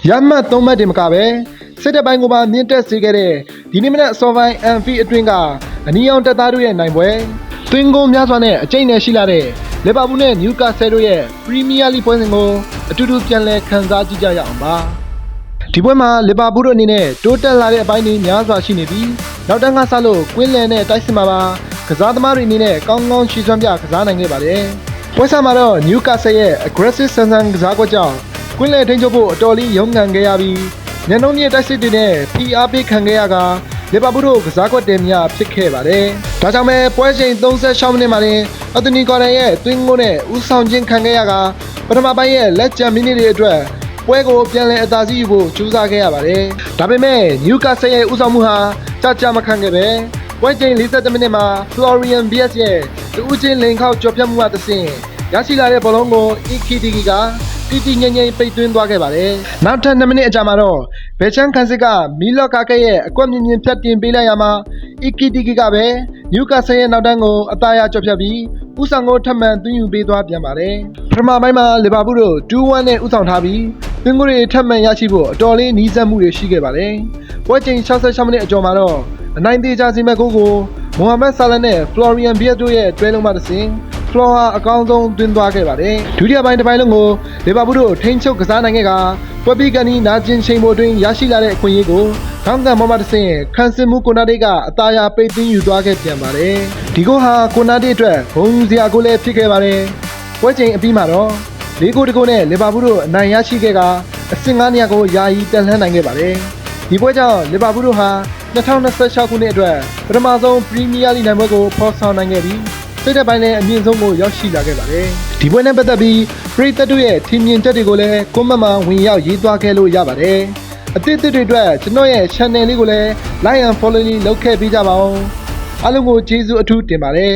ရမှတ်3မှတ်တင်မကပဲစစ်တပ်ပိုင်းကပါမြင့်တက်စေခဲ့တဲ့ဒီနေ့မနက်အစောပိုင်း MV အတွင်းကအနီရောင်တပ်သားတို့ရဲ့နိုင်ပွဲသွင်းကုန်များစွာနဲ့အကျိတ်နဲ့ရှိလာတဲ့လီဗာပူးနဲ့နျူကာဆယ်တို့ရဲ့ပရီးမီးယားလိပွဲစဉ်ကိုအတူတူပြန်လည်ခန်းစားကြည့်ကြရအောင်ပါဒီပွဲမှာလီဗာပူးတို့အနေနဲ့တိုးတက်လာတဲ့အပိုင်းတွေများစွာရှိနေပြီးနောက်တန်းကဆလို့ကွင်းလန်နဲ့တိုက်စစ်မှာပါကစားသမားတွေအနေနဲ့ကောင်းကောင်းရှီစွမ်းပြကစားနိုင်ခဲ့ပါတယ်ပွဲစားမှာတော့နျူကာဆယ်ရဲ့ aggressive ဆန်ဆန်ကစားကွက်ကြောင့်ကွင်းလန်ထိန်းချုပ်ဖို့အတော်လေးရုန်းကန်ခဲ့ရပြီးညနှုံးမြင့်တိုက်စစ်တွေနဲ့ PR ပေးခံခဲ့ရကလီဗာပူးတို့ကစားကွက်တင်များဖြစ်ခဲ့ပါတယ်ဒါကြောင့်ပဲပွဲချိန်36မိနစ်မှာတင်အသနီကော်ဒန်ရဲ့သွင်းကိုနဲ့ဦးဆောင်ခြင်းခံခဲ့ရကပထမပိုင်းရဲ့လက်ကျန်မိနစ်တွေအတွက်ပွဲကိုပြန်လည်အသာစီးယူဖို့ကြိုးစားခဲ့ရပါတယ်ဒါပေမဲ့နျူကာဆယ်ရဲ့ဦးဆောင်မှုဟာကြမခံခဲ့ပဲပွဲချိန်47မိနစ်မှာ Florian Wirtz ရဲ့တူးချင်းလိန်ခေါက်ကျော်ဖြတ်မှုမှတစ်ဆင့်ရရှိလာတဲ့ဘောလုံးကို Ekitike ကတီငိမ့်ငိမ့်ပိတ်သွင်းသွားခဲ့ပါတယ်နောက်ထပ်2မိနစ်အကြာမှာတော့ဘယ်ချန်ခန်စစ်ကမီလော့ကာကဲရဲ့အကွက်မြင့်မြင့်ဖြတ်တင်ပေးလိုက်ရမှာ Ekitike ကပဲနျူကာဆယ်ရဲ့နောက်တန်းကိုအသားရကျော်ဖြတ်ပြီးဦးဆောင်ကိုထပ်မံသွင်းယူပေးသွားပြန်ပါတယ်ပထမပိုင်းမှာလီဗာပူးတို့ 2-1 နဲ့ဦးဆောင်ထားပြီးသွင်းကိုတွေထပ်မံရရှိဖို့အတော်လေးနီးစပ်မှုတွေရှိခဲ့ပါတယ်ပွဲချိန်66မိနစ်အကျော်မှာတော့အနိုင်သေးကြစီမဲ့ကိုမိုဟာမက်ဆာလာနဲ့ Florian Wirtz တို့ရဲ့တွဲလုံးမှတစ်ဆင့်ဖလော်ဟာအကောင်းဆုံးသွင်းသွားခဲ့ပါတယ်ဒုတိယပိုင်းတစ်ပိုင်းလုံးကိုလီဗာပူးတို့ထိန်းချုပ်ကစားနိုင်ခဲ့ကပွဲပြီးကန်ဒီနာကျင်ချိန်ပေါ်တွင်ရရှိလာတဲ့အခွင့်အရေးကိုခေါင်းကန်ပေါ်မှတစ်ဆင့်ခန်းစင်မှုကိုနာတေးကအသာရပိတ်သိမ်းယူသွားခဲ့ပြန်ပါတယ်ဒီဂိုးဟာကိုနာတေးအတွက်ဘုံစရာကိုလည်းဖြစ်ခဲ့ပါတယ်ပွဲချိန်အပြီးမှာတော့၄ဂိုးတဂိုးနဲ့လီဗာပူးတို့အနိုင်ရရှိခဲ့ကအဆင့်9နေရာကိုယာယီတက်လှမ်းနိုင်ခဲ့ပါတယ်ဒီပွဲကြောင့်လီဗာပူးတို့ဟာ2026ခုနှစ်အတွက်ပထမဆုံးပရီးမီးယားလိနိုင်ပွဲကိုဖော်ဆောင်နိုင်ခဲ့ပြီးစိတ်သက်ပိုင်းနဲ့အမြင့်ဆုံးကိုရောက်ရှိလာခဲ့ပါတယ်ဒီပွဲနဲ့ပတ်သက်ပြီးပရိသတ်တို့ရဲ့ထင်မြင်ချက်တွေကိုလည်းကွန်မန့်မှာဝင်ရောက်ရေးသွားခဲ့လို့ရပါတယ်အသစ်တွေအတွက်ကျွန်တော်ရဲ့ channel လေးကိုလည်း like and follow လုပ်ခဲ့ပေးကြပါဦးအားလုံးကိုကျေးဇူးအထူးတင်ပါတယ်